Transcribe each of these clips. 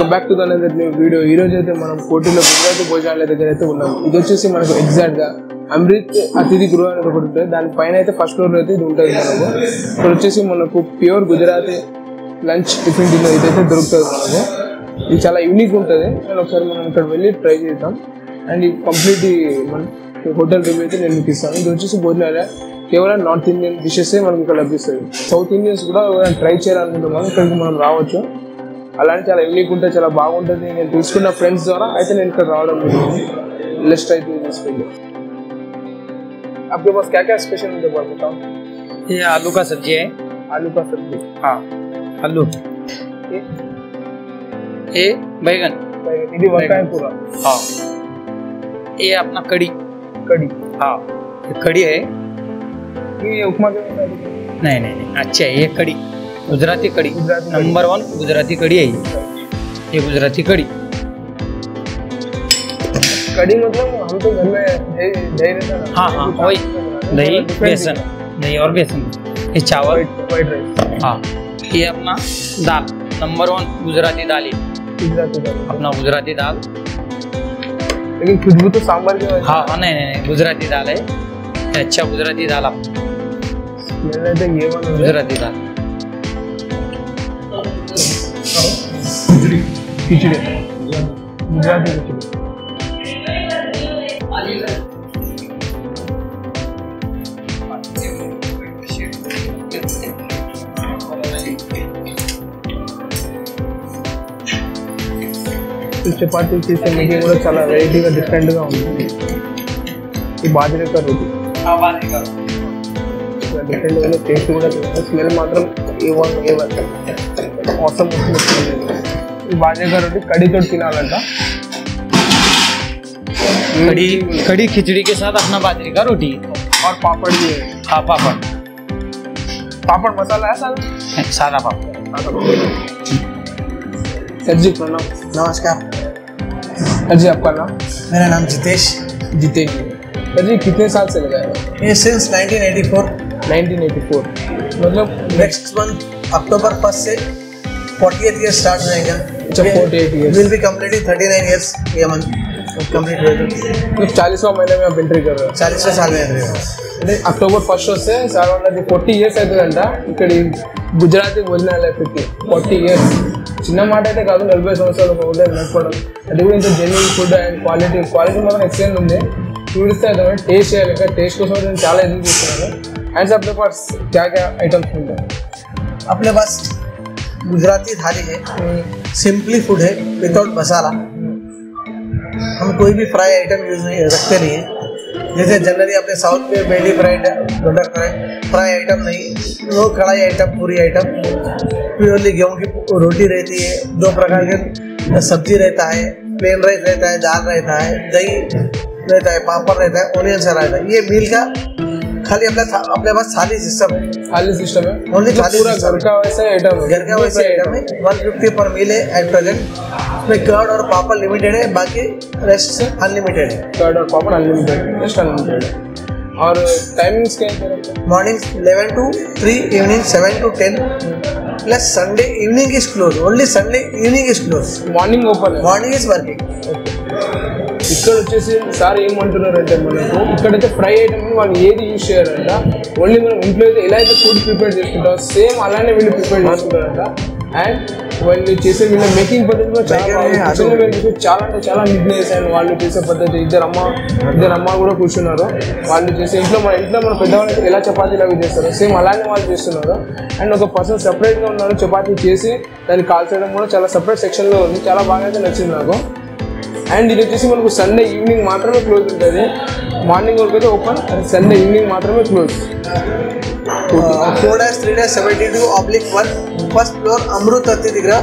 Welcome back to another new video. ఈ రోజు అయితే మనం కోటిలో గుజరాతీ భోజనాల దగ్గర అయితే ఉన్నాం. ఇది వచ్చేసి మనకు ఎగ్జాక్ట్ గా అమృత్ అతిథి గృహ అనేది ఒకటి ఉంటుంది. దానిపైన అయితే ఫస్ట్ ఫ్లోర్ అయితే ఇది ఉంటుంది. మనకు ఇక్కడ వచ్చేసి మనకు pure Gujarati lunch tiffin dinner ఇదైతే దొరుకుతుంది మనకు. ఇది చాలా యూనిక్ ఉంటుంది. అండ్ ఒకసారి మనం ఇక్కడ వెళ్ళి ట్రై చేద్దాం. అండ్ ఈ కంప్లీట్ మన హోటల్ రివ్యూ అయితే నేను మీకు ఇస్తాను. ఇది వచ్చేసి భోజనాలయ కేవలం నార్త్ ఇండియన్ డిషెస్ మనకి ఇక్కడ లభిస్తుంది. సౌత్ ఇండియన్స్ కూడా ట్రై చేయాలనుకుంటున్నాం. ఇక్కడికి మనం రావచ్చు. అలాంటి చాలా యూనిక్ ఉంటుంది, చాలా బాగుంటుంది. నేను తీసుకున్న ఫ్రెండ్స్ ద్వారా అయితే నేను ఇక్కడ రావడం జరిగింది. लिस्ट आई थी इसके आपके पास क्या क्या स्पेशल मुझे बताओ. ये आलू का सब्जी है. आलू का सब्जी, हाँ आलू. ये बैगन ఇది వంకాయ కూర. हाँ ये अपना कड़ी. कड़ी, हाँ ये कड़ी है. ये उपमा के नहीं नहीं नहीं अच्छा है. ये कड़ी गुजराती कड़ी नंबर 1 गुजराती कड़ी है. ये गुजराती कड़ी. कड़ी मतलब हम तो घर में दही रहता है. हाँ हाँ वही दही बेसन, दही और बेसन. ये चावल वाइट राइस. हाँ ये अपना दाल नंबर 1 गुजराती दाल है. गुजराती दाल, अपना गुजराती दाल. लेकिन खुशबू तो सांभर की. हाँ हाँ नहीं नहीं गुजराती दाल है. अच्छा गुजराती दाल आप ये वाला गुजराती दाल. खिचड़ी, गुजराती खिचड़ी. చపాతీ చేసే మేకింగ్ కూడా చాలా వెరైటీగా డిఫరెంట్గా ఉంది. ఈ బాజరీ కా రోటీ డిఫరెంట్గా ఉంది. టేస్ట్ కూడా స్మెల్ మాత్రం అవసరం వస్తుంది. ఈ బాజరీ కా రోటీ కడీతో తినాలంట. कड़ी कड़ी खिचड़ी के साथ अपना बाजरी का रोटी और पापड़ भी है. हाँ पापड़. पापड़ मसाला है सारा. सादा पापड़. सर जी प्रणाम. नमस्कार. सर जी आपका नाम? मेरा नाम जितेश. जितेश. सर जी कितने साल से लगाए? ये सिंस 1984. 1984 मतलब नेक्स्ट मंथ अक्टूबर 1 से 48 ईयर स्टार्ट हो जाएगा. अच्छा 48 years. Will be completing 39 years ये मंथ कंप्लीट हो जाएगा. मतलब 40वां महीने में आप एंट्री कर रहे हो. 40वें साल में एंट्री. అంటే అక్టోబర్ 1 వస్తే సార్ వాళ్ళది 40 ఇయర్స్ అవుతుందంట. ఇక్కడ గుజరాతీ భోజనాలయ పెట్టి 40 ఇయర్స్ చిన్న మాట అయితే కాదు. 40 సంవత్సరాలు హోటల్ నడపడం, అది కూడా ఇంత జెన్యూన్ ఫుడ్ అండ్ క్వాలిటీ మాత్రం ఎక్సలెంట్ ఉంది. చూడిస్తే అర్థమే టేస్ట్ చేయాలి. ఇంకా టేస్ట్ కోసం నేను చాలా ఎదురు చూస్తున్నాను. అండ్ अपने पास क्या क्या आइटम्स मिलते हैं? अपने पास गुजराती थाली है. सिंपली फूड है विदाउट मसाला. हम कोई भी फ्राई आइटम यूज नहीं रखते नहीं है. जैसे जनरली अपने साउथ में बेली फ्राइड फ्राई आइटम नहीं, वो कढ़ाई आइटम, पूरी आइटम प्योरली गेहूँ की रोटी रहती है. 2 प्रकार के सब्जी रहता है, प्लेन राइस रहता है, दाल रहता है, दही रहता है, पापड़ रहता है, ऑनियन सलाद रहता है. ये मील का खाली अपने पास थाली सिस्टम है. थाली सिस्टम है. ओनली थाली पूरा घर का वैसा आइटम है. घर का वैसे आइटम है. 150 पर मील है एट प्रेजेंट. इसमें कर्ड और पापड़ लिमिटेड है, बाकी रेस्ट अनलिमिटेड है. कर्ड और पापड़ अनलिमिटेड, रेस्ट अनलिमिटेड है. और टाइमिंग्स क्या है? Morning 11 to 3, evening 7 to 10. Plus Sunday evening is close. Only Sunday evening is close. Morning open. Morning is working. ఇక్కడ వచ్చేసి సార్ ఏమంటున్నారంటే మనకు ఇక్కడైతే ఫ్రై ఐటమ్ వాళ్ళు ఏది యూజ్ చేయారంట. ఓన్లీ మనం ఇంట్లో అయితే ఎలా అయితే ఫుడ్ ప్రిపేర్ చేసుకుంటాం సేమ్ అలానే వీళ్ళు ప్రిపేర్ చేసుకుంటారంట. అండ్ వాళ్ళు చేసే వీళ్ళ మేకింగ్ పద్ధతి కూడా చాలా చాలా అంటే చాలా నీట్నెస్. అండ్ వాళ్ళు చేసే పద్ధతి ఇద్దరు అమ్మ కూడా కూర్చున్నారు. వాళ్ళు చేసే మన పెద్దవాళ్ళు ఎలా చపాతీలు అవి చేస్తారు సేమ్ అలానే వాళ్ళు చేస్తున్నారు. అండ్ ఒక పర్సన్ సపరేట్గా ఉన్నారు చపాతీ చేసి దాన్ని కాల్చడం కూడా చాలా సపరేట్ సెక్షన్లో ఉంది. చాలా బాగా అయితే నచ్చింది నాకు. అండ్ ఇది వచ్చేసి మనకు సండే ఈవినింగ్ మాత్రమే క్లోజ్ ఉంటుంది. మార్నింగ్ వరకు అయితే ఓపెన్, సండే ఈవినింగ్ మాత్రమే క్లోజ్. 4-3-72/1 फर्स्ट फ्लोर अमृत अतिथि गृह,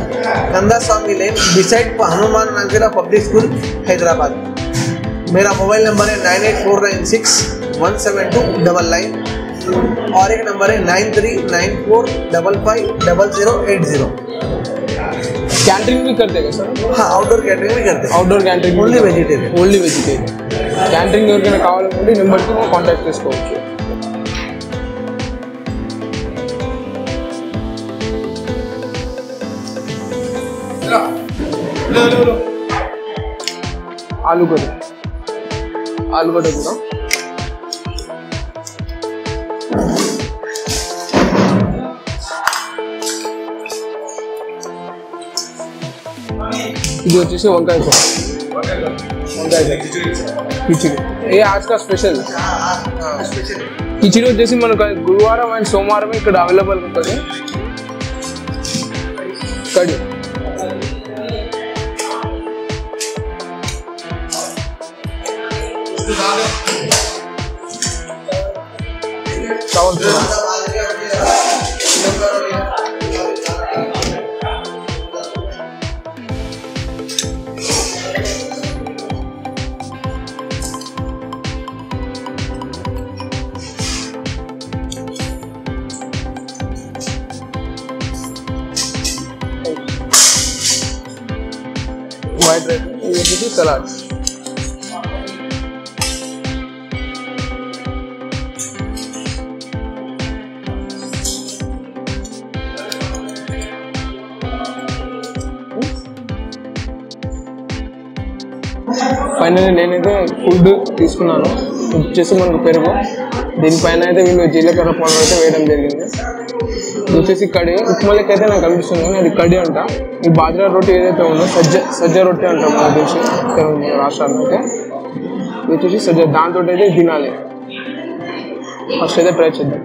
नंदा स्वामी लेन, बिसाइड हनुमान नागेरा पब्लिक स्कूल, हैदराबाद. मेरा मोबाइल नंबर है 9849617299 और एक नंबर है 9394550080. कैटरिंग भी कर देगा सर? हाँ आउटडोर कैटरिंग भी करते हैं. Outdoor catering only vegetarian. Catering ఎవరికైనా కావాలనుకుంటే ఈ నెంబర్కి మనం కాంటాక్ట్ చేసుకోవచ్చు. ఆలు కర్రీ, ఆలుగడ్డ కూడా. ఇది వచ్చేసి వంకాయ కూర, వంకాయ కిచిడి. ఏ ఆజ్ కా స్పెషల్ కిచిడి వచ్చేసి మనకు గురువారం అండ్ సోమవారం ఇక్కడ అవైలబుల్ ఉంటుంది. కడి వైట్ రైస్, ఇది వచ్చేసి సలాడ్. ఫైనల్లీ నేనైతే ఫుడ్ తీసుకున్నాను. వచ్చేసి మనకు పెరుగు, దీనిపైన అయితే వీళ్ళు జీలకర్ర పౌడర్ అయితే వేయడం జరిగింది. ఇది వచ్చేసి కడి, ఉప్మాలకి అయితే నాకు అనిపిస్తుంది కానీ అది కడి అంట. ఈ బాజ్రా రొట్టి ఏదైతే ఉందో సజ్జ రొట్టి అంటాం మనకు తెలిసి రాష్ట్రాల్లో అయితే. ఇది వచ్చేసి సజ్జ, దాంతో అయితే తినాలి. ఫస్ట్ అయితే ట్రై చేద్దాం.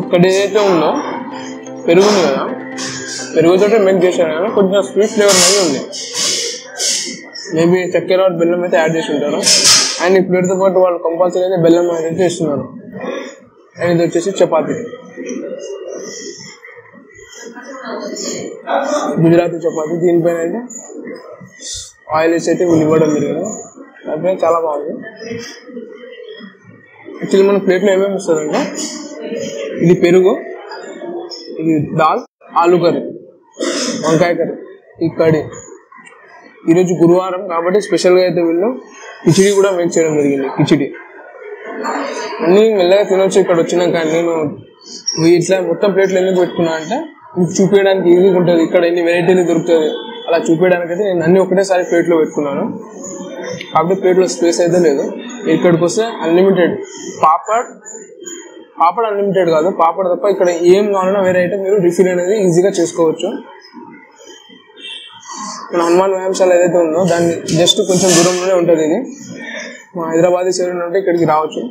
ఇక్కడ ఏదైతే ఉందో పెరుగు ఉంది కదా, పెరుగుతో మేక్ చేశాను కానీ కొంచెం స్వీట్ ఫ్లేవర్ అనేది ఉంది. మేబీ చక్కెర బెల్లం అయితే యాడ్ చేసి ఉంటారు. అండ్ ఈ ప్లేట్తో పాటు వాళ్ళు కంపల్సరీ అయితే బెల్లం అయితే ఇస్తున్నారు. అండ్ ఇది వచ్చేసి చపాతీ, గుజరాతీ చపాతీ. దీనిపైన అయితే ఆయిల్ వేసి అయితే వీళ్ళు ఇవ్వడం జరిగింది. దానిపైన చాలా బాగుంది. యాక్చువల్లీ మన ప్లేట్లో ఏమేమి ఇస్తారంటే ఇది పెరుగు, ఇది దాల్, ఆలు కర్రీ, వంకాయ కర్రీ, ఈ కర్రీ. ఈరోజు గురువారం కాబట్టి స్పెషల్గా అయితే వీళ్ళు కిచిడి కూడా మేక్ చేయడం జరిగింది. కిచిడి అన్నీ మెల్లగా తినొచ్చు ఇక్కడ వచ్చినాక. నేను ఇట్లా మొత్తం ప్లేట్లు ఎందుకు పెట్టుకున్నా అంటే మీకు చూపించడానికి ఈజీగా ఉంటుంది. ఇక్కడ ఎన్ని వెరైటీలు దొరుకుతుంది అలా చూపించడానికి అయితే నేను అన్ని ఒకటేసారి ప్లేట్లో పెట్టుకున్నాను. కాబట్టి ప్లేట్లో స్పేస్ అయితే లేదు. ఇక్కడికి వస్తే అన్లిమిటెడ్ పాపడ్ అన్లిమిటెడ్ కాదు, పాపడ్ తప్ప ఇక్కడ ఏం కావాలన్నా వేరే ఐటమ్ మీరు రిఫిల్ అనేది ఈజీగా చేసుకోవచ్చు. మన హనుమాన్ వ్యాయామశాల ఏదైతే ఉందో దాన్ని జస్ట్ కొంచెం దూరంలోనే ఉంటుంది. ఇది మా హైదరాబాద్ సైడ్ ఉంటే ఇక్కడికి రావచ్చు.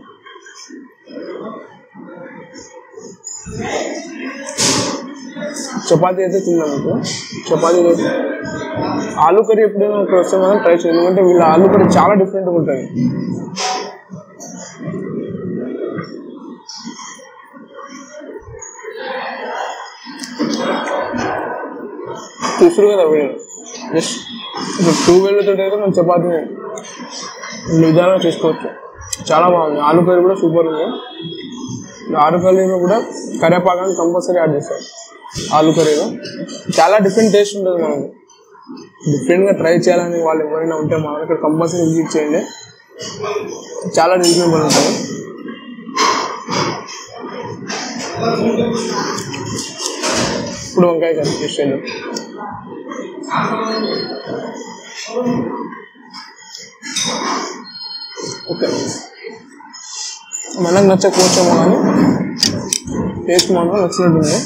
చపాతీ అయితే తిన్నాం. మీకు చపాతీ ఆలు కర్రీ ఎప్పుడైనా ఇక్కడ వస్తే మనం ట్రై చేయాలి. ఎందుకంటే వీళ్ళ ఆలు కర్రీ చాలా డిఫరెంట్గా ఉంటుంది. చూసారు కదా వీళ్ళు జస్ట్ ఇప్పుడు 2 వేలతో అయితే మనం చపాతీని 2 విధాలుగా చేసుకోవచ్చు. చాలా బాగుంది. ఆలు కర్రీ కూడా సూపర్ ఉంది. ఆలు కర్రీలో కూడా కరివేపాకాన్ని కంపల్సరీ యాడ్ చేస్తారు. ఆలు కర్రీలో చాలా డిఫరెంట్ టేస్ట్ ఉంటుంది. మనకు డిఫరెంట్గా ట్రై చేయాలని వాళ్ళు ఎవరైనా ఉంటే మనం ఇక్కడ కంపల్సరీ విజిట్ చేయండి. చాలా రీజనబుల్ ఉంటుంది. ఇప్పుడు వంకాయ కర్రీ చేసేది ఓకే. మనకు నచ్చకపోవచ్చేమో కానీ టేస్ట్ మాత్రం నచ్చినట్టుంది.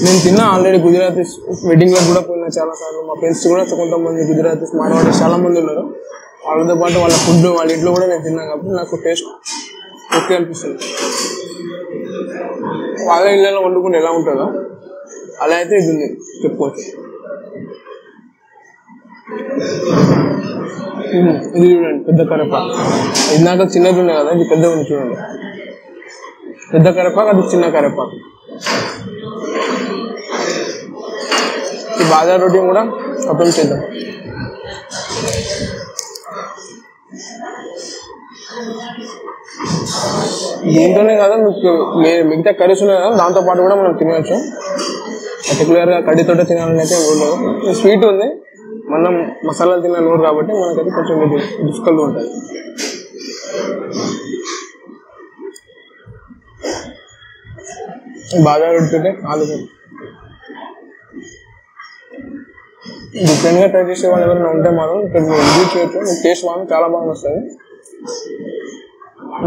నేను తిన్నా ఆల్రెడీ గుజరాతీస్ వెడ్డింగ్లో కూడా పోయినా చాలాసార్లు. మా ఫ్రెండ్స్ కూడా కొంతమంది గుజరాతీస్ మార్వాడీస్ చాలామంది ఉన్నారు. వాళ్ళతో పాటు వాళ్ళ ఫుడ్ వాళ్ళ ఇంట్లో కూడా నేను తిన్నాను కాబట్టి నాకు టేస్ట్ ఓకే అనిపిస్తుంది. వాళ్ళ ఇళ్ళలో వండుకుంటే ఎలా ఉంటుందో అలా అయితే ఇది ఉంది చెప్పుకోవచ్చు. ఇది చూడండి పెద్ద కరివేపాకు. ఇందాక చిన్నది ఉన్నాయి కదా, ఇది పెద్దగా ఉంది చూడండి. పెద్ద కరివేపాకు, అది చిన్న కరివేపాకు. ఈ బాజా రోటీ కూడా అర్థం చేద్దాం. దీంతోనే కదా మీకు మిగతా కర్రీస్ ఉన్నాయి కదా, దాంతో పాటు కూడా మనం తినవచ్చు. పర్టికులర్గా కడ్డీతోటే తినాలని అయితే ఉండదు. స్వీట్ ఉంది, మనం మసాలాలు తిన్న నోరు కాబట్టి మనకైతే కొంచెం డిఫికల్ట్ ఉంటుంది. బాగా పెడుతుంటే ఆలుగడ్డ డిఫరెంట్గా ట్రై చేసే వాళ్ళు ఎవరైనా ఉంటే మాత్రం ఇక్కడ మీరు రివ్యూ చేయొచ్చు. మీకు టేస్ట్ మాత్రం చాలా బాగా వస్తుంది,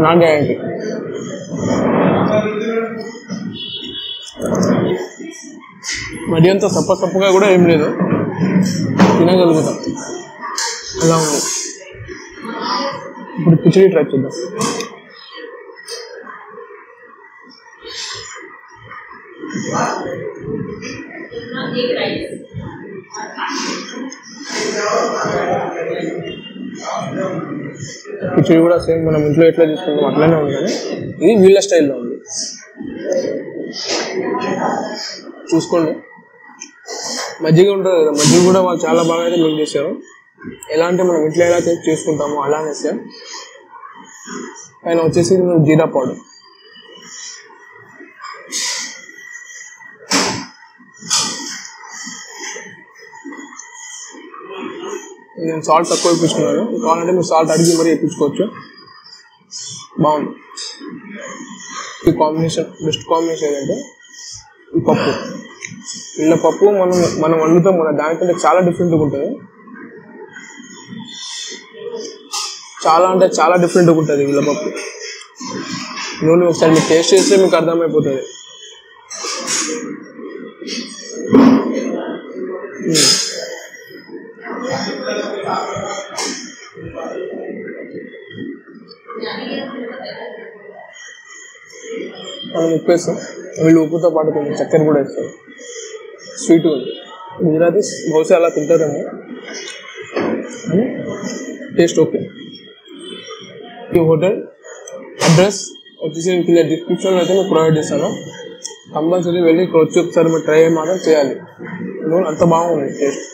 నా గ్యారంటీ. మరి అంత సప్పగా కూడా ఏం లేదు, తినగలుగుతాం అలా ఉంది. ఇప్పుడు కిచిడి ట్రై చేద్దాం. కిచిడి కూడా సేమ్ మనం ఇంట్లో ఎట్లా తీసుకుంటాం అట్లనే ఉంది, కానీ ఇది వీళ్ళ స్టైల్లో ఉంది. చూసుకోండి, మజ్జిగ ఉంటుంది కదా, మజ్జిగ కూడా వాళ్ళు చాలా బాగా అయితే మిక్స్ చేశారు. ఎలా అంటే మనం ఇంట్లో ఎలా చేసుకుంటామో అలానే సార్. పైన వచ్చేసి జీరా పౌడర్, నేను సాల్ట్ తక్కువ వేయించుకున్నాను, కావాలంటే మీరు సాల్ట్ అడిగి మరీ వేయించుకోవచ్చు. బాగుంది. ఈ కాంబినేషన్ బెస్ట్ కాంబినేషన్ ఏంటంటే ఈ పప్పు, ఇళ్ళ పప్పు మనం వండుతాం మన దానికంటే చాలా డిఫరెంట్గా ఉంటుంది. చాలా అంటే చాలా డిఫరెంట్గా ఉంటుంది ఇళ్ళ పప్పు. నూనె ఒకసారి మీరు టేస్ట్ చేస్తే మీకు అర్థమైపోతుంది. మనం ఉప్పు వేస్తాం, వీళ్ళు ఉప్పుతో పాటు కొంచెం చక్కెర కూడా వేస్తారు. స్వీట్ ఉంది. గుజరాతీ బహుశా అలా తింటారేమో, టేస్ట్ ఓకే. ఈ హోటల్ అడ్రస్ వచ్చేసి నేను కింద డిస్క్రిప్షన్లో అయితే మీకు ప్రొవైడ్ చేస్తాను. కంపల్సరీ వెళ్ళి ఇక్కడ వచ్చి ఒకసారి మీరు ట్రై మాత్రం చేయాలి. అంత బాగుంది టేస్ట్.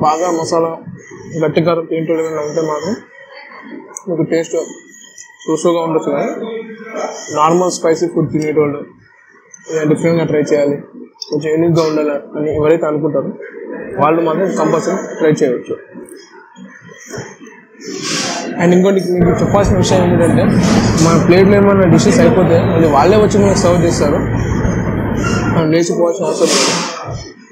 బాగా మసాలా గట్టి కారం తింటూ ఏమైనా ఉంటే మాత్రం మీకు టేస్ట్ సూసోగా ఉండొచ్చు, కానీ నార్మల్ స్పైసీ ఫుడ్ తినేటోళ్ళు ఇలా డిఫరెంట్గా ట్రై చేయాలి, కొంచెం యూనిక్గా ఉండాలి అని ఎవరైతే అనుకుంటారో వాళ్ళు మాత్రం కంపల్సరీ ట్రై చేయవచ్చు. అండ్ ఇంకోటి మీకు చెప్పాల్సిన విషయం ఏంటంటే, మన ప్లేట్లో ఏమైనా డిషెస్ అయిపోతే మళ్ళీ వాళ్ళే వచ్చి మనకు సర్వ్ చేస్తారు, మనం లేచిపోవాల్సిన అవసరం లేదు.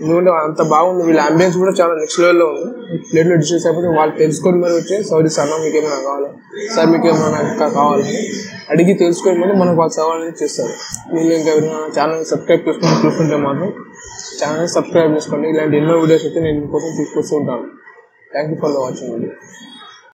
ఎందుకంటే అంత బాగుంది, వీళ్ళ అంబియన్స్ కూడా చాలా నెక్స్ట్ లెవెల్లో ఉంది. ప్లేట్లో డిషెస్ అయిపోతే వాళ్ళు తెలుసుకొని మరి వచ్చి సర్వ్ చేస్తారు. మీకు ఏమైనా కావాలి సార్, మీకు ఏమైనా ఇంకా కావాలని అడిగి తెలుసుకొని మరి మనకు వాళ్ళు సర్వ్ అనేది చేస్తారు. మీరు ఇంకా ఎవరైనా ఛానల్ సబ్స్క్రైబ్ చేసుకొని చూస్తుంటే మాత్రం ఛానల్ సబ్స్క్రైబ్ చేసుకోండి. ఇలాంటి ఎన్నో వీడియోస్ అయితే నేను మీకోసం తీసుకొస్తూ ఉంటాను. Thank you for watching video.